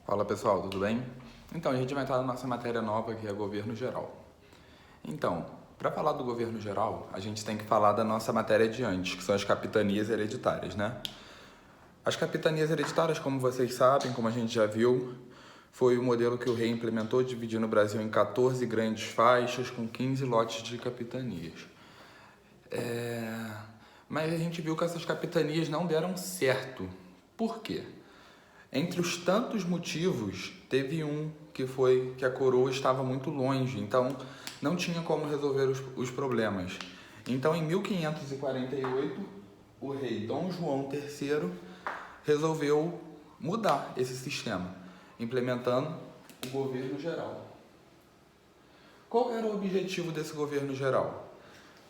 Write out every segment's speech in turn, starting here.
Fala pessoal, tudo bem? Então, a gente vai entrar na nossa matéria nova que é governo geral. Então, para falar do governo geral, a gente tem que falar da nossa matéria de antes, que são as capitanias hereditárias, né? As capitanias hereditárias, como vocês sabem, como a gente já viu, foi o modelo que o rei implementou, dividindo o Brasil em 14 grandes faixas com 15 lotes de capitanias. Mas a gente viu que essas capitanias não deram certo. Por quê? Entre os tantos motivos, teve um que foi que a coroa estava muito longe, então não tinha como resolver os problemas. Então, em 1548, o rei Dom João III resolveu mudar esse sistema, implementando o governo geral. Qual era o objetivo desse governo geral?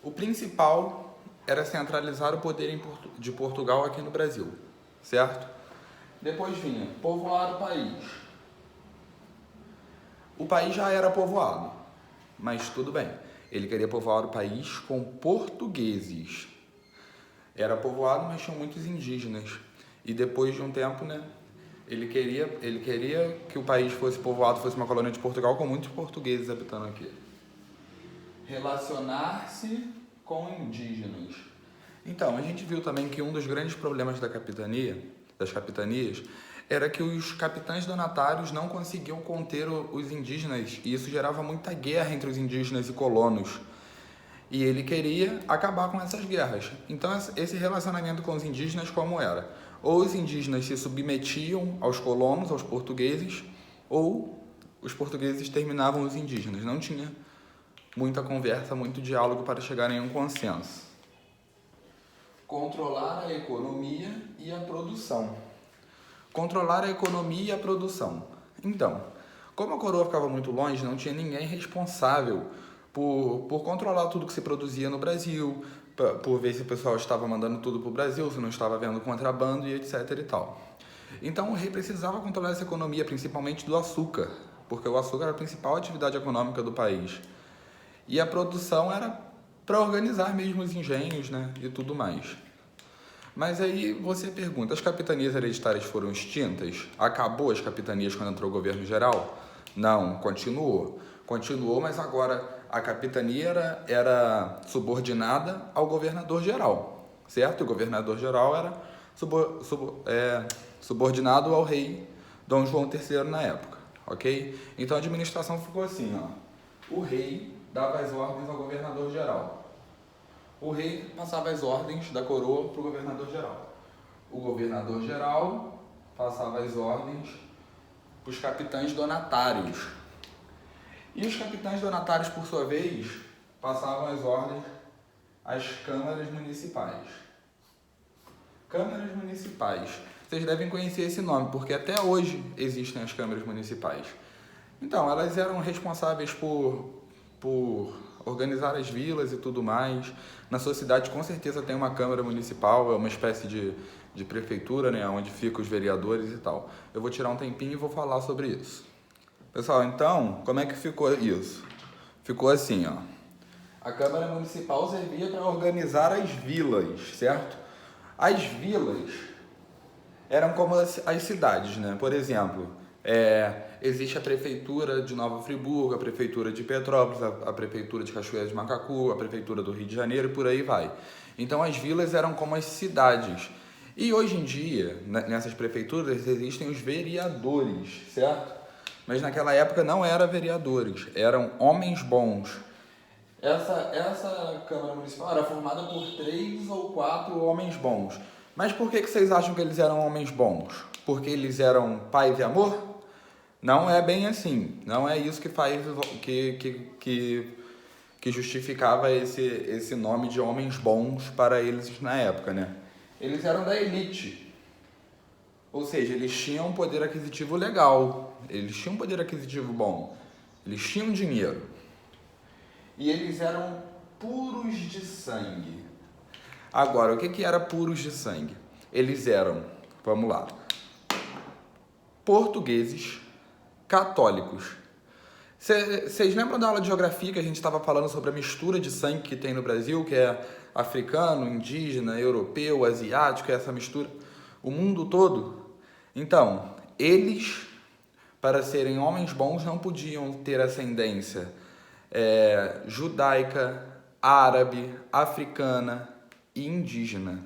O principal era centralizar o poder de Portugal aqui no Brasil, certo? Depois vinha povoar o país. O país já era povoado, mas tudo bem. Ele queria povoar o país com portugueses. Era povoado, mas tinham muitos indígenas. E depois de um tempo, né, ele queria que o país fosse povoado, fosse uma colônia de Portugal com muitos portugueses habitando aqui. Relacionar-se com indígenas. Então, a gente viu também que um dos grandes problemas das capitanias, era que os capitães donatários não conseguiam conter os indígenas, e isso gerava muita guerra entre os indígenas e colonos. E ele queria acabar com essas guerras. Então, esse relacionamento com os indígenas como era? Ou os indígenas se submetiam aos colonos, aos portugueses, ou os portugueses terminavam os indígenas. Não tinha muita conversa, muito diálogo para chegar em um consenso. Controlar a economia e a produção. Controlar a economia e a produção. Então, como a coroa ficava muito longe, não tinha ninguém responsável por controlar tudo que se produzia no Brasil, por ver se o pessoal estava mandando tudo para o Brasil, se não estava havendo contrabando e etc e tal. Então o rei precisava controlar essa economia, principalmente do açúcar, porque o açúcar era a principal atividade econômica do país. E a produção era para organizar mesmo os engenhos, né, e tudo mais. Mas aí você pergunta, as capitanias hereditárias foram extintas? Acabou as capitanias quando entrou o governo geral? Não, continuou. Continuou, mas agora a capitania era subordinada ao governador geral, certo? O governador geral era subordinado ao rei Dom João III na época, ok? Então a administração ficou assim, ó. O rei dava as ordens ao governador geral. O rei passava as ordens da coroa para o governador geral. O governador geral passava as ordens para os capitães donatários. E os capitães donatários, por sua vez, passavam as ordens às câmaras municipais. Câmaras municipais. Vocês devem conhecer esse nome, porque até hoje existem as câmaras municipais. Então, elas eram responsáveis por organizar as vilas e tudo mais. Na sua cidade, com certeza, tem uma Câmara Municipal, é uma espécie de prefeitura, né, onde ficam os vereadores e tal. Eu vou tirar um tempinho e vou falar sobre isso. Pessoal, então, como é que ficou isso? Ficou assim, ó. A Câmara Municipal servia para organizar as vilas, certo? As vilas eram como as cidades, né? Por exemplo, existe a prefeitura de Nova Friburgo, a prefeitura de Petrópolis, a prefeitura de Cachoeira de Macacu, a prefeitura do Rio de Janeiro e por aí vai. Então as vilas eram como as cidades. E hoje em dia, nessas prefeituras, existem os vereadores, certo? Mas naquela época não eram vereadores, eram homens bons. Essa Câmara Municipal era formada por 3 ou 4 homens bons. Mas por que vocês acham que eles eram homens bons? Porque eles eram paz e amor? Não é bem assim. Não é isso que faz que justificava esse nome de homens bons para eles na época, né? Eles eram da elite. Ou seja, eles tinham um poder aquisitivo legal. Eles tinham um poder aquisitivo bom. Eles tinham dinheiro. E eles eram puros de sangue. Agora, o que era puros de sangue? Eles eram, vamos lá, portugueses, católicos. Vocês lembram da aula de geografia que a gente estava falando sobre a mistura de sangue que tem no Brasil, que é africano, indígena, europeu, asiático, essa mistura, o mundo todo? Então, eles para serem homens bons, não podiam ter ascendência judaica, árabe, africana e indígena.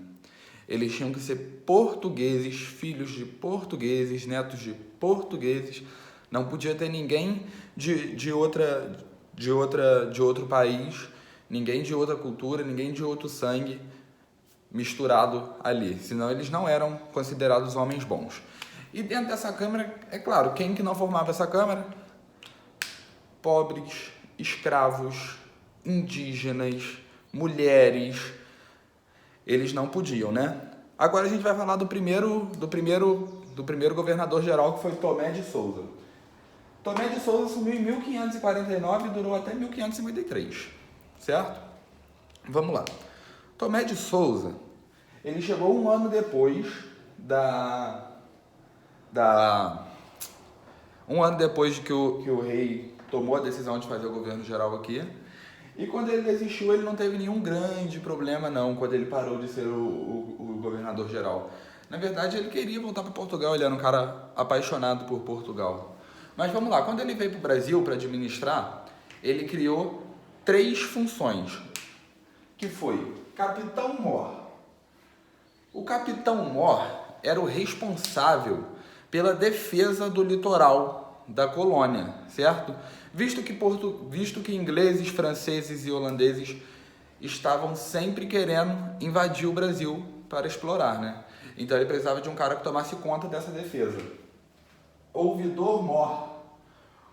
Eles tinham que ser portugueses, filhos de portugueses, netos de portugueses. Não podia ter ninguém de outro país, ninguém de outra cultura, ninguém de outro sangue misturado ali. Senão eles não eram considerados homens bons. E dentro dessa Câmara, é claro, quem que não formava essa Câmara? Pobres, escravos, indígenas, mulheres. Eles não podiam, né? Agora a gente vai falar do primeiro governador geral, que foi Tomé de Souza. Tomé de Souza assumiu em 1549 e durou até 1553, certo? Vamos lá. Tomé de Souza, ele chegou um ano depois de que o rei tomou a decisão de fazer o governo geral aqui. E quando ele desistiu, ele não teve nenhum grande problema, não, quando ele parou de ser o governador geral. Na verdade, ele queria voltar para Portugal, ele era um cara apaixonado por Portugal. Mas vamos lá, quando ele veio para o Brasil para administrar, ele criou 3 funções, que foi Capitão-Mor. O Capitão-Mor era o responsável pela defesa do litoral da colônia, certo? Visto que ingleses, franceses e holandeses estavam sempre querendo invadir o Brasil para explorar, né? Então ele precisava de um cara que tomasse conta dessa defesa. Ouvidor-Mor.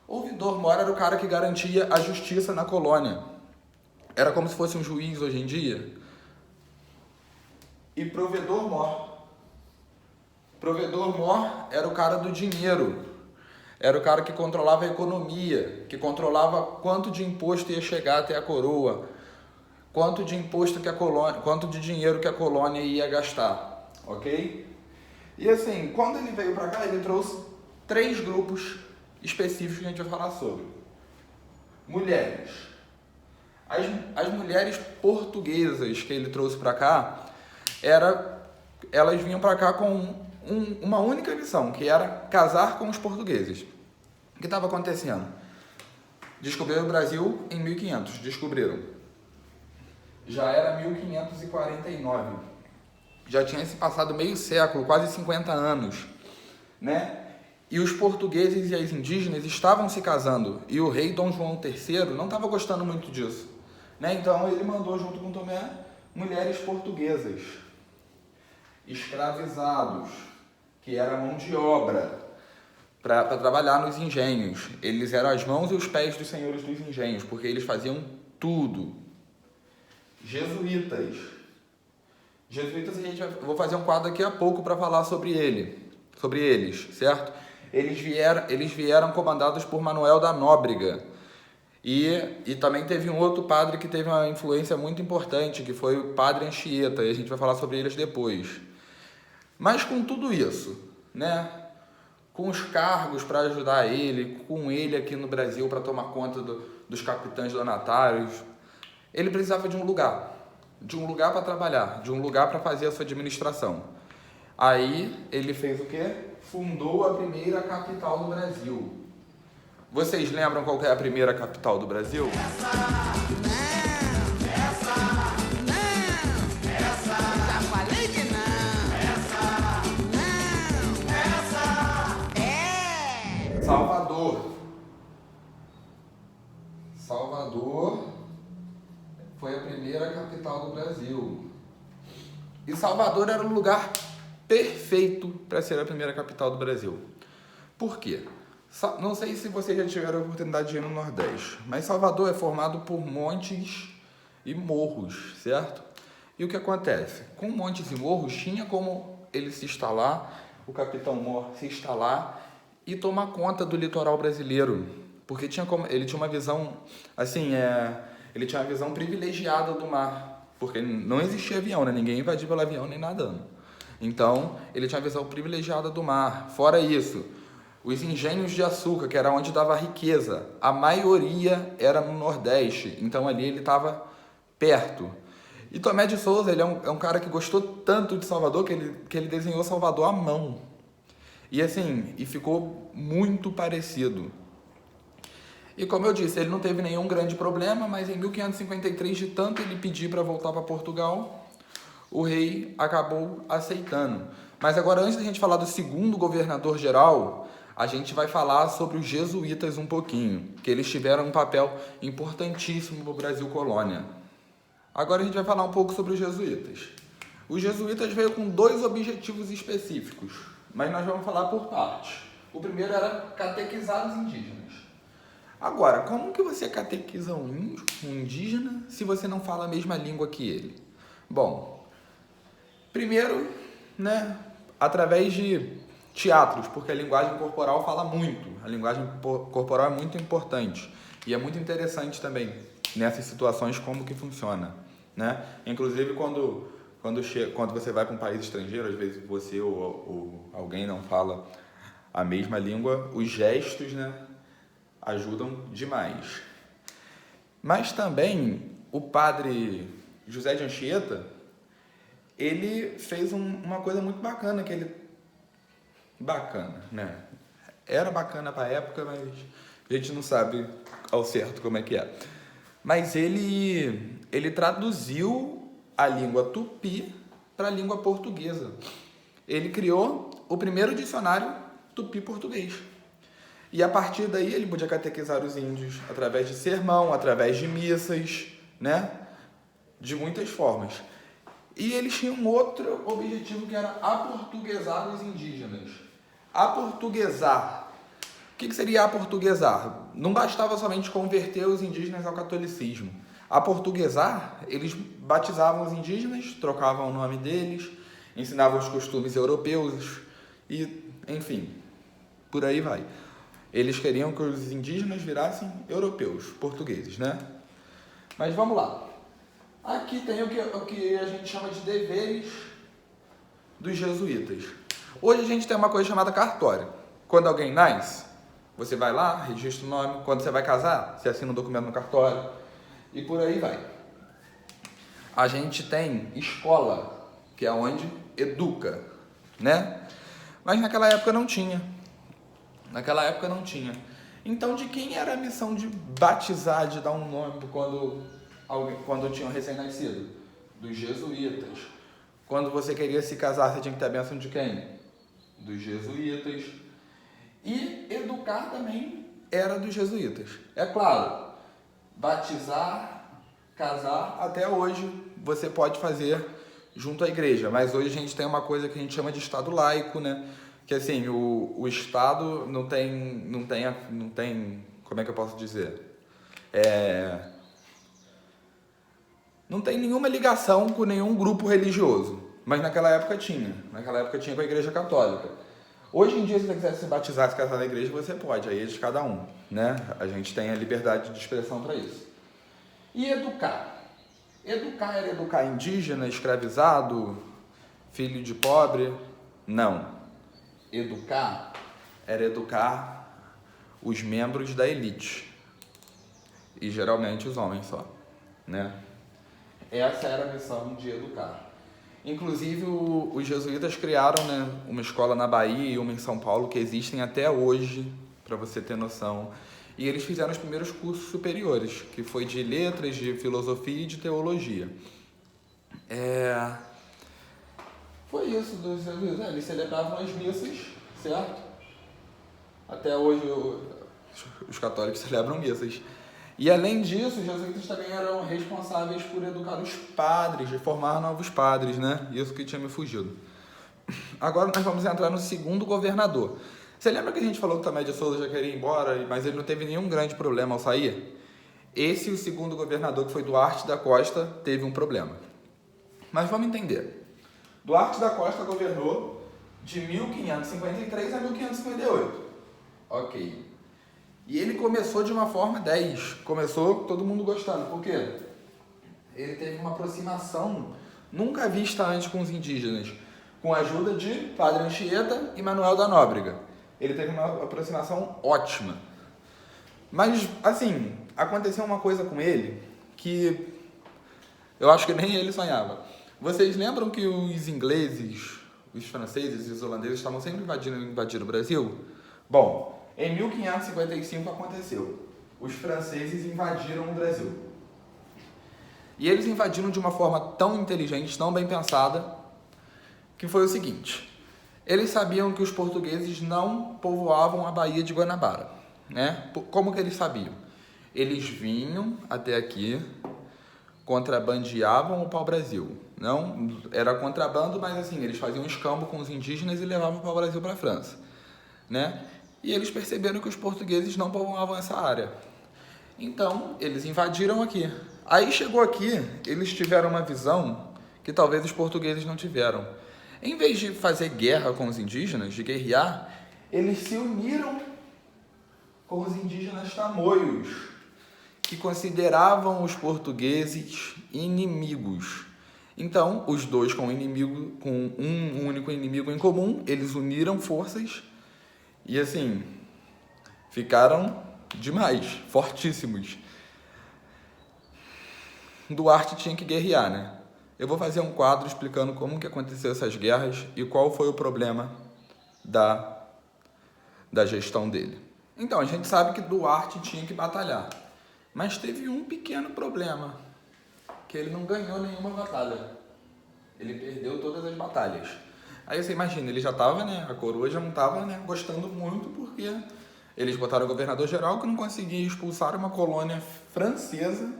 Ouvidor-Mor era o cara que garantia a justiça na colônia. Era como se fosse um juiz hoje em dia. E Provedor-Mor. Provedor-Mor era o cara do dinheiro. Era o cara que controlava a economia, que controlava quanto de imposto ia chegar até a coroa, quanto de dinheiro que a colônia ia gastar, ok? E assim, quando ele veio para cá, ele trouxe 3 grupos específicos que a gente vai falar sobre. Mulheres. As mulheres portuguesas que ele trouxe para cá, elas vinham para cá com uma única missão, que era casar com os portugueses. O que estava acontecendo? Descobriram o Brasil em 1500, descobriram. Já era 1549. Já tinha se passado meio século, quase 50 anos, né? E os portugueses e as indígenas estavam se casando, e o rei Dom João III não estava gostando muito disso, né? Então ele mandou junto com Tomé mulheres portuguesas, escravizados, que era mão de obra, para trabalhar nos engenhos. Eles eram as mãos e os pés dos senhores dos engenhos, porque eles faziam tudo. Jesuítas. Jesuítas, vou fazer um quadro daqui a pouco para falar sobre eles, certo? Eles vieram comandados por Manuel da Nóbrega. E também teve um outro padre que teve uma influência muito importante, que foi o Padre Anchieta, e a gente vai falar sobre eles depois. Mas com tudo isso, né? Com os cargos para ajudar ele, com ele aqui no Brasil para tomar conta dos capitães donatários, ele precisava de um lugar para trabalhar, de um lugar para fazer a sua administração. Aí ele fez o quê? Fundou a primeira capital do Brasil. Vocês lembram qual que é a primeira capital do Brasil? Salvador foi a primeira capital do Brasil. E Salvador era o lugar perfeito para ser a primeira capital do Brasil. Por quê? Não sei se vocês já tiveram a oportunidade de ir no Nordeste, mas Salvador é formado por montes e morros, certo? E o que acontece? Com montes e morros, tinha como ele se instalar, o Capitão-Mor se instalar e tomar conta do litoral brasileiro, porque ele tinha uma visão, assim, ele tinha uma visão privilegiada do mar, porque não existia avião, né? Ninguém invadia pelo avião nem nadando. Então, ele tinha uma visão privilegiada do mar. Fora isso, os engenhos de açúcar, que era onde dava a riqueza, a maioria era no Nordeste, então ali ele estava perto. E Tomé de Souza, ele é um cara que gostou tanto de Salvador que ele desenhou Salvador à mão. E assim, e ficou muito parecido. E como eu disse, ele não teve nenhum grande problema, mas em 1553, de tanto ele pedir para voltar para Portugal, o rei acabou aceitando. Mas agora, antes da gente falar do segundo governador-geral, a gente vai falar sobre os jesuítas um pouquinho, que eles tiveram um papel importantíssimo para o Brasil colônia. Agora a gente vai falar um pouco sobre os jesuítas. Os jesuítas veio com 2 objetivos específicos, mas nós vamos falar por partes. O primeiro era catequizar os indígenas. Agora, como que você catequiza um índio, um indígena, se você não fala a mesma língua que ele? Bom, primeiro, né, através de teatros, porque a linguagem corporal fala muito. A linguagem corporal é muito importante e é muito interessante também nessas situações como que funciona, né? Inclusive quando você vai para um país estrangeiro, às vezes você ou alguém não fala a mesma língua, os gestos, né, ajudam demais. Mas também o padre José de Anchieta, ele fez uma coisa muito bacana, bacana, né? Era bacana para a época, mas a gente não sabe ao certo como é que é. Mas ele traduziu a língua tupi para a língua portuguesa. Ele criou o primeiro dicionário tupi-português. E a partir daí ele podia catequizar os índios através de sermão, através de missas, né? De muitas formas. E eles tinham um outro objetivo, que era aportuguesar os indígenas. Aportuguesar. O que seria aportuguesar? Não bastava somente converter os indígenas ao catolicismo. Aportuguesar, eles batizavam os indígenas, trocavam o nome deles, ensinavam os costumes europeus e, enfim, por aí vai. Eles queriam que os indígenas virassem europeus, portugueses, né? Mas vamos lá. Aqui tem o que a gente chama de deveres dos jesuítas. Hoje a gente tem uma coisa chamada cartório. Quando alguém nasce, você vai lá, registra o nome. Quando você vai casar, você assina um documento no cartório. E por aí vai. A gente tem escola, que é onde educa, né? Mas naquela época não tinha. Então, de quem era a missão de batizar, de dar um nome quando tinha um recém-nascido? Dos jesuítas. Quando você queria se casar, você tinha que ter a bênção de quem? Dos jesuítas. E educar também era dos jesuítas. É claro, batizar, casar, até hoje você pode fazer junto à igreja. Mas hoje a gente tem uma coisa que a gente chama de Estado laico, né? Que assim, o Estado não tem, como é que eu posso dizer? Não tem nenhuma ligação com nenhum grupo religioso, mas naquela época tinha com a Igreja Católica. Hoje em dia, se você quiser se batizar, se casar na igreja, você pode, aí é de cada um, né? A gente tem a liberdade de expressão para isso. E educar? Educar era educar indígena, escravizado, filho de pobre? Não. Educar era educar os membros da elite, e geralmente os homens só, né? Essa era a missão de educar. Inclusive os jesuítas criaram, né, uma escola na Bahia e uma em São Paulo, que existem até hoje, para você ter noção. E eles fizeram os primeiros cursos superiores, que foi de letras, de filosofia e de teologia. Foi isso dos jesuítas, né? Eles celebravam as missas, certo? Até hoje os católicos celebram missas. E além disso, os jesuítas também eram responsáveis por educar os padres, de formar novos padres, né? Isso que tinha me fugido. Agora nós vamos entrar no segundo governador. Você lembra que a gente falou que o Tomé de Souza já queria ir embora, mas ele não teve nenhum grande problema ao sair? Esse, o segundo governador, que foi Duarte da Costa, teve um problema. Mas vamos entender. Duarte da Costa governou de 1553 a 1558. Ok. E ele começou de uma forma 10. Começou todo mundo gostando. Por quê? Ele teve uma aproximação nunca vista antes com os indígenas, com a ajuda de Padre Anchieta e Manuel da Nóbrega. Ele teve uma aproximação ótima. Mas, assim, aconteceu uma coisa com ele que eu acho que nem ele sonhava. Vocês lembram que os ingleses, os franceses e os holandeses estavam sempre invadindo o Brasil? Bom, em 1555 aconteceu. Os franceses invadiram o Brasil. E eles invadiram de uma forma tão inteligente, tão bem pensada, que foi o seguinte: eles sabiam que os portugueses não povoavam a Baía de Guanabara, né? Como que eles sabiam? Eles vinham até aqui, contrabandeavam o pau-brasil. Não era contrabando, mas assim, eles faziam escambo com os indígenas e levavam o pau-brasil para a França, né? E eles perceberam que os portugueses não povoavam essa área. Então, eles invadiram aqui. Aí chegou aqui, eles tiveram uma visão que talvez os portugueses não tiveram. Em vez de fazer guerra com os indígenas, de guerrear, eles se uniram com os indígenas tamoios, que consideravam os portugueses inimigos. Então, os dois com um único inimigo em comum, eles uniram forças e, assim, ficaram demais, fortíssimos. Duarte tinha que guerrear, né? Eu vou fazer um quadro explicando como que aconteceu essas guerras e qual foi o problema da gestão dele. Então, a gente sabe que Duarte tinha que batalhar, mas teve um pequeno problema, que ele não ganhou nenhuma batalha. Ele perdeu todas as batalhas. Aí você imagina, ele já estava, né? A coroa já não estava, né, gostando muito, porque eles botaram o governador-geral que não conseguia expulsar uma colônia francesa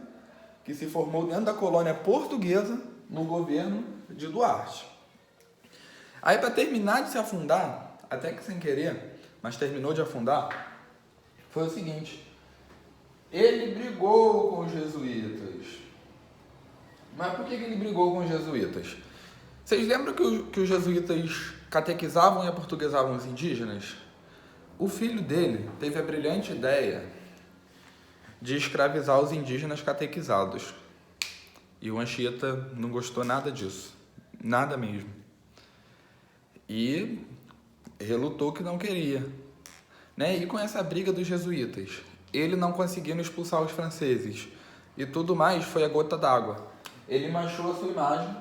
que se formou dentro da colônia portuguesa no governo de Duarte. Aí, para terminar de se afundar, até que sem querer, mas terminou de afundar, foi o seguinte: ele brigou com os jesuítas. Mas por que ele brigou com os jesuítas? Vocês lembram que os jesuítas catequizavam e aportuguesavam os indígenas? O filho dele teve a brilhante ideia de escravizar os indígenas catequizados. E o Anchieta não gostou nada disso. Nada mesmo. E relutou que não queria. Né? E com essa briga dos jesuítas, ele não conseguindo expulsar os franceses e tudo mais, foi a gota d'água. Ele manchou a sua imagem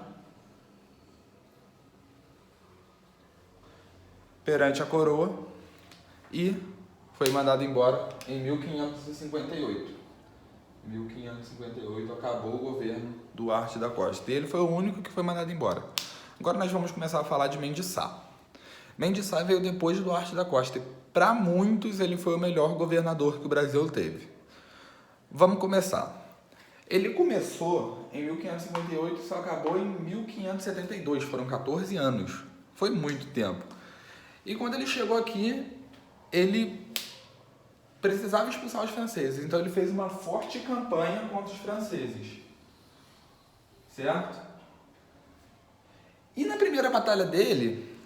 perante a coroa e foi mandado embora em 1558. Em 1558 acabou o governo Duarte da Costa. E ele foi o único que foi mandado embora. Agora nós vamos começar a falar de Mendes Sá. Mendes Sá veio depois de Duarte da Costa. Para muitos ele foi o melhor governador que o Brasil teve. Vamos começar. Ele começou em 1558 e só acabou em 1572. Foram 14 anos. Foi muito tempo. E quando ele chegou aqui, ele precisava expulsar os franceses. Então ele fez uma forte campanha contra os franceses. Certo? E na primeira batalha dele,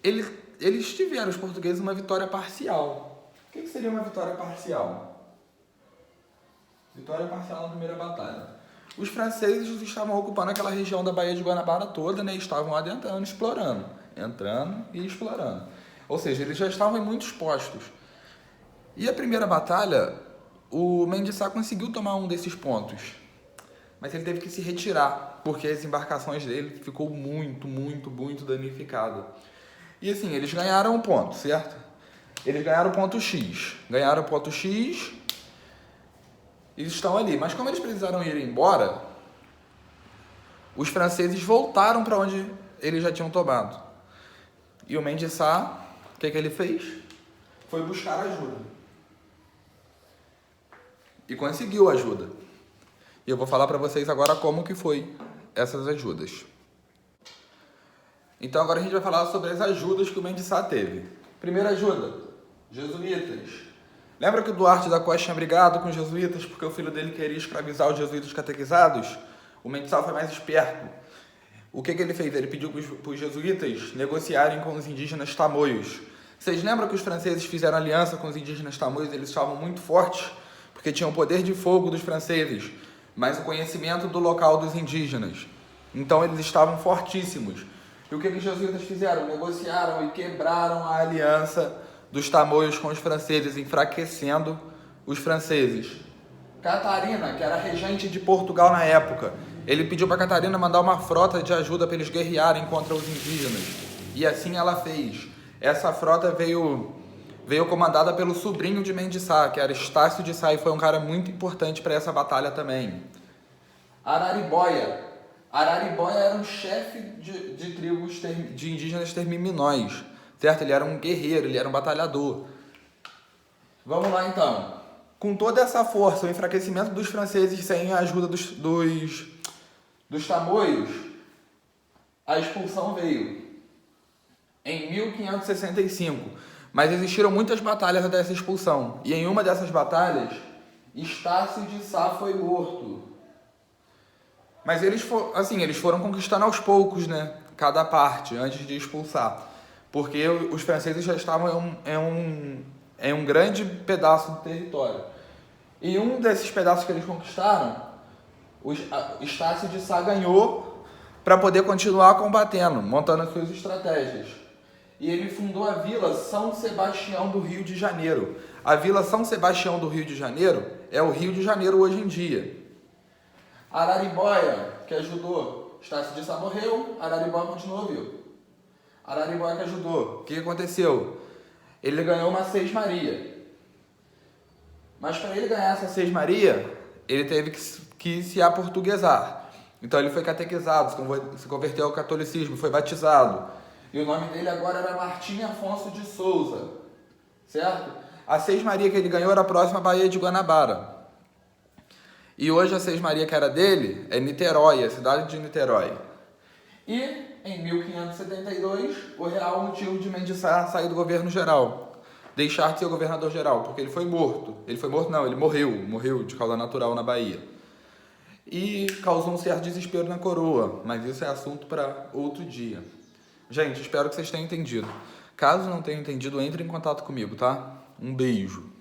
eles tiveram, os portugueses, uma vitória parcial. O que seria uma vitória parcial? Vitória parcial na primeira batalha. Os franceses estavam ocupando aquela região da Baía de Guanabara toda, né? E estavam adentrando, explorando. Entrando e explorando. Ou seja, eles já estavam em muitos postos. E a primeira batalha, o Mendes Sá conseguiu tomar um desses pontos. Mas ele teve que se retirar, porque as embarcações dele ficou muito danificada. E assim, eles ganharam um ponto, certo? Eles ganharam o ponto X. Ganharam o ponto X... Eles estão ali, mas como eles precisaram ir embora, os franceses voltaram para onde eles já tinham tomado. E o Mendes Sá, o que ele fez? Foi buscar ajuda. E conseguiu ajuda. E eu vou falar para vocês agora como que foi essas ajudas. Então agora a gente vai falar sobre as ajudas que o Mendes Sá teve. Primeira ajuda, jesuítas. Lembra que o Duarte da Costa tinha brigado com os jesuítas porque o filho dele queria escravizar os jesuítas catequizados? O Mendes Sá foi mais esperto. O que ele fez? Ele pediu para os jesuítas negociarem com os indígenas tamoios. Vocês lembram que os franceses fizeram aliança com os indígenas tamoios? Eles estavam muito fortes porque tinham o poder de fogo dos franceses, mas o conhecimento do local dos indígenas. Então eles estavam fortíssimos. E o que os jesuítas fizeram? Negociaram e quebraram a aliança dos tamoios com os franceses, enfraquecendo os franceses. Catarina, que era regente de Portugal na época, ele pediu para Catarina mandar uma frota de ajuda para eles guerrearem contra os indígenas. E assim ela fez. Essa frota veio comandada pelo sobrinho de Mendes Sá, que era Estácio de Sá, e foi um cara muito importante para essa batalha também. Araribóia. Araribóia era um chefe de tribos de indígenas termiminóis, certo? Ele era um guerreiro, ele era um batalhador. Vamos lá então. Com toda essa força, o enfraquecimento dos franceses sem a ajuda dos tamoios, a expulsão veio em 1565. Mas existiram muitas batalhas dessa expulsão. E em uma dessas batalhas, Estácio de Sá foi morto. Mas eles foram conquistando aos poucos, né? Cada parte, antes de expulsar. Porque os franceses já estavam em um grande pedaço do território. E um desses pedaços que eles conquistaram, o Estácio de Sá ganhou para poder continuar combatendo, montando as suas estratégias. E ele fundou a Vila São Sebastião do Rio de Janeiro. A Vila São Sebastião do Rio de Janeiro é o Rio de Janeiro hoje em dia. Araribóia, que ajudou, Estácio de Sá morreu, Araribóia continuou vivo. Araribóia que ajudou. O que aconteceu? Ele ganhou uma Seis-Maria. Mas para ele ganhar essa Seis-Maria, ele teve que se aportuguesar. Então ele foi catequizado, se converteu ao catolicismo, foi batizado. E o nome dele agora era Martim Afonso de Souza, certo? A Seis-Maria que ele ganhou era próxima à Baía de Guanabara. E hoje a Seis-Maria que era dele é Niterói, a cidade de Niterói. E em 1572, o real motivo de Mendes Sá sair do governo geral, deixar de ser o governador geral, porque ele foi morto. Ele foi morto não, ele morreu de causa natural na Bahia. E causou um certo desespero na coroa, mas isso é assunto para outro dia. Gente, espero que vocês tenham entendido. Caso não tenham entendido, entre em contato comigo, tá? Um beijo.